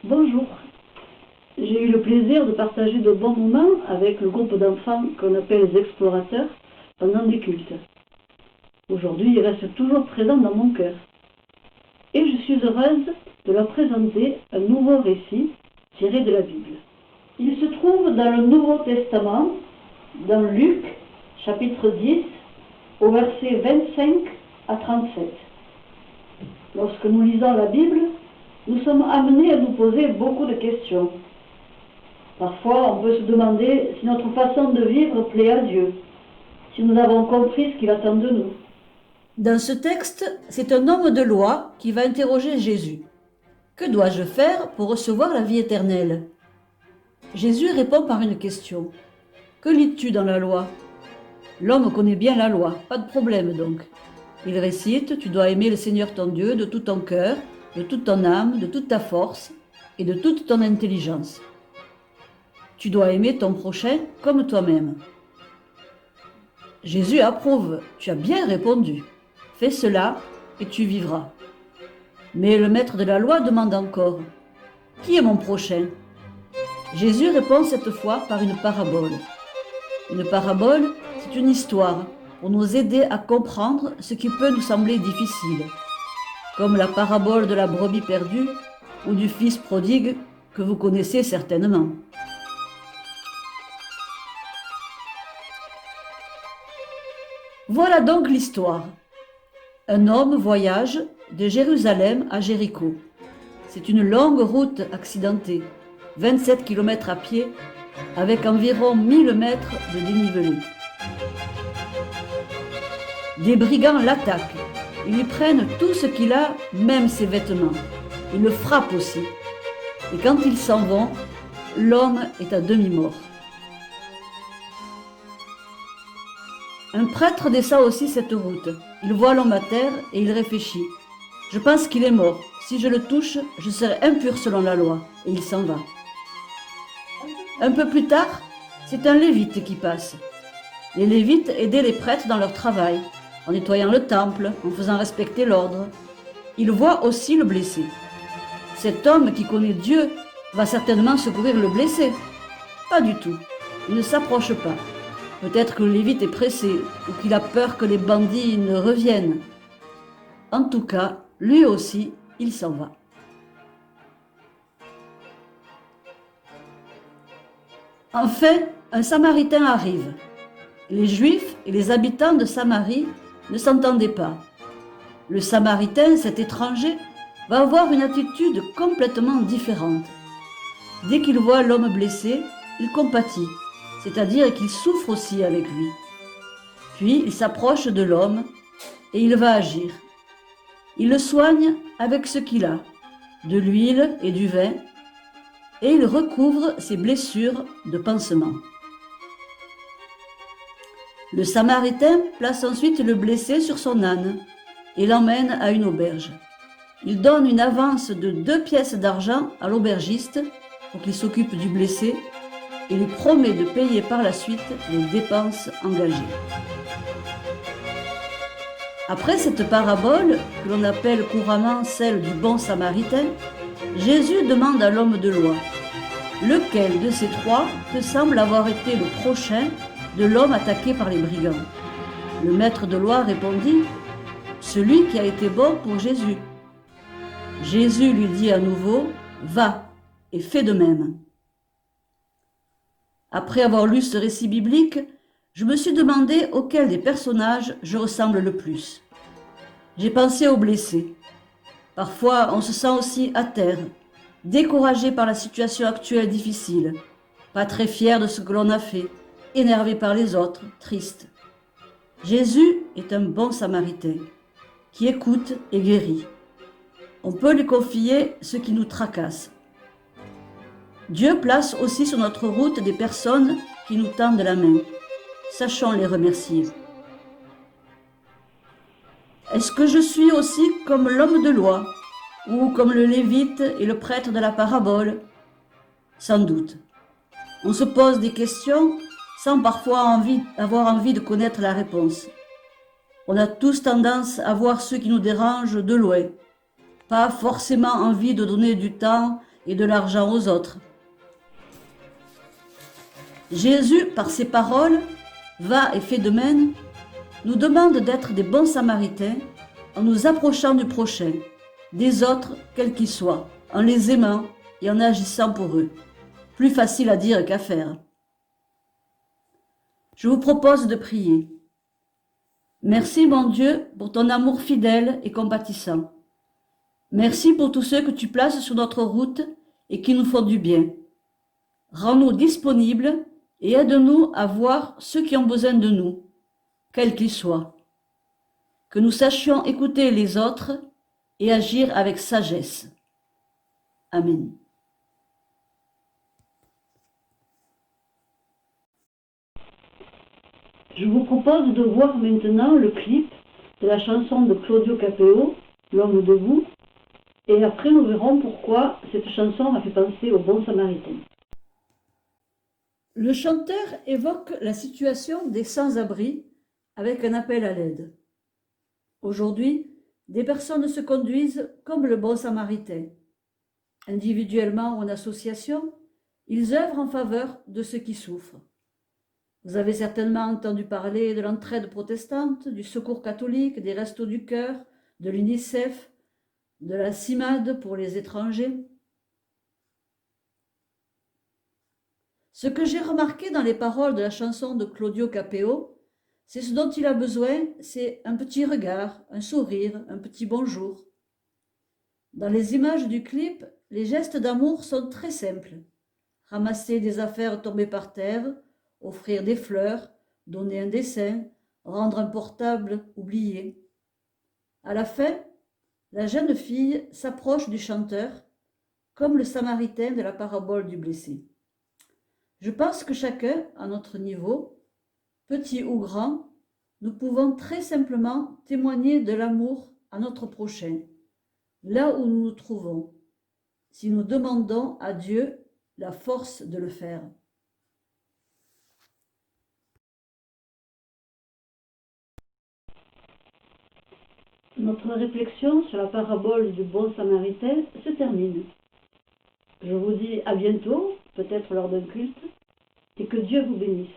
Bonjour. J'ai eu le plaisir de partager de bons moments avec le groupe d'enfants qu'on appelle les explorateurs pendant des cultes. Aujourd'hui, il reste toujours présent dans mon cœur. Et je suis heureuse de leur présenter un nouveau récit tiré de la Bible. Il se trouve dans le Nouveau Testament, dans Luc, chapitre 10, au verset 25 à 37. Lorsque nous lisons la Bible, nous sommes amenés à nous poser beaucoup de questions. Parfois, on peut se demander si notre façon de vivre plaît à Dieu, si nous avons compris ce qu'il attend de nous. Dans ce texte, c'est un homme de loi qui va interroger Jésus. Que dois-je faire pour recevoir la vie éternelle ? Jésus répond par une question. Que lis-tu dans la loi ? L'homme connaît bien la loi, pas de problème donc. Il récite, tu dois aimer le Seigneur ton Dieu de tout ton cœur, de toute ton âme, de toute ta force et de toute ton intelligence. Tu dois aimer ton prochain comme toi-même. Jésus approuve, tu as bien répondu. Fais cela et tu vivras. Mais le maître de la loi demande encore, qui est mon prochain ? Jésus répond cette fois par une parabole. Une parabole, c'est une histoire pour nous aider à comprendre ce qui peut nous sembler difficile, comme la parabole de la brebis perdue ou du fils prodigue que vous connaissez certainement. Voilà donc l'histoire. Un homme voyage de Jérusalem à Jéricho. C'est une longue route accidentée, 27 km à pied, avec environ 1000 mètres de dénivelé. Des brigands l'attaquent. Ils lui prennent tout ce qu'il a, même ses vêtements. Ils le frappent aussi. Et quand ils s'en vont, l'homme est à demi-mort. Un prêtre descend aussi cette route. Il voit l'homme à terre et il réfléchit. Je pense qu'il est mort. Si je le touche, je serai impur selon la loi. Et il s'en va. Un peu plus tard, c'est un lévite qui passe. Les lévites aidaient les prêtres dans leur travail, en nettoyant le temple, en faisant respecter l'ordre. Il voit aussi le blessé. Cet homme qui connaît Dieu va certainement secourir le blessé. Pas du tout. Il ne s'approche pas. Peut-être que le lévite est pressé ou qu'il a peur que les bandits ne reviennent. En tout cas, lui aussi, il s'en va. Enfin, un Samaritain arrive. Les Juifs et les habitants de Samarie ne s'entendaient pas. Le Samaritain, cet étranger, va avoir une attitude complètement différente. Dès qu'il voit l'homme blessé, il compatit, c'est-à-dire qu'il souffre aussi avec lui. Puis il s'approche de l'homme et il va agir. Il le soigne avec ce qu'il a, de l'huile et du vin, et il recouvre ses blessures de pansements. Le Samaritain place ensuite le blessé sur son âne et l'emmène à une auberge. Il donne une avance de 2 pièces d'argent à l'aubergiste pour qu'il s'occupe du blessé et lui promet de payer par la suite les dépenses engagées. Après cette parabole, que l'on appelle couramment celle du bon Samaritain, Jésus demande à l'homme de loi, « Lequel de ces 3 te semble avoir été le prochain de l'homme attaqué par les brigands ?» Le maître de loi répondit, « Celui qui a été bon pour Jésus. » Jésus lui dit à nouveau, « Va et fais de même. » Après avoir lu ce récit biblique, je me suis demandé auquel des personnages je ressemble le plus. J'ai pensé aux blessés. Parfois, on se sent aussi à terre, découragé par la situation actuelle difficile, pas très fier de ce que l'on a fait, énervé par les autres, triste. Jésus est un bon Samaritain, qui écoute et guérit. On peut lui confier ce qui nous tracasse. Dieu place aussi sur notre route des personnes qui nous tendent la main. Sachons les remercier. Est-ce que je suis aussi comme l'homme de loi, ou comme le lévite et le prêtre de la parabole ? Sans doute. On se pose des questions sans parfois avoir envie de connaître la réponse. On a tous tendance à voir ceux qui nous dérangent de loin, pas forcément envie de donner du temps et de l'argent aux autres. Jésus, par ses paroles, va et fait de même, nous demande d'être des bons samaritains en nous approchant du prochain, des autres, quels qu'ils soient, en les aimant et en agissant pour eux. Plus facile à dire qu'à faire. Je vous propose de prier. Merci mon Dieu pour ton amour fidèle et compatissant. Merci pour tous ceux que tu places sur notre route et qui nous font du bien. Rends-nous disponibles et aide-nous à voir ceux qui ont besoin de nous, quels qu'ils soient. Que nous sachions écouter les autres et agir avec sagesse. Amen. Je vous propose de voir maintenant le clip de la chanson de Claudio Capeo, L'homme debout, et après nous verrons pourquoi cette chanson m'a fait penser au bon samaritain. Le chanteur évoque la situation des sans-abri avec un appel à l'aide. Aujourd'hui, des personnes se conduisent comme le bon samaritain. Individuellement ou en association, ils œuvrent en faveur de ceux qui souffrent. Vous avez certainement entendu parler de l'entraide protestante, du secours catholique, des restos du cœur, de l'UNICEF, de la CIMAD pour les étrangers. Ce que j'ai remarqué dans les paroles de la chanson de Claudio Capeo, c'est ce dont il a besoin, c'est un petit regard, un sourire, un petit bonjour. Dans les images du clip, les gestes d'amour sont très simples. Ramasser des affaires tombées par terre, offrir des fleurs, donner un dessin, rendre un portable oublié. À la fin, la jeune fille s'approche du chanteur, comme le samaritain de la parabole du blessé. Je pense que chacun, à notre niveau, petit ou grand, nous pouvons très simplement témoigner de l'amour à notre prochain, là où nous nous trouvons, si nous demandons à Dieu la force de le faire. Notre réflexion sur la parabole du bon samaritain se termine. Je vous dis à bientôt, peut-être lors d'un culte, et que Dieu vous bénisse.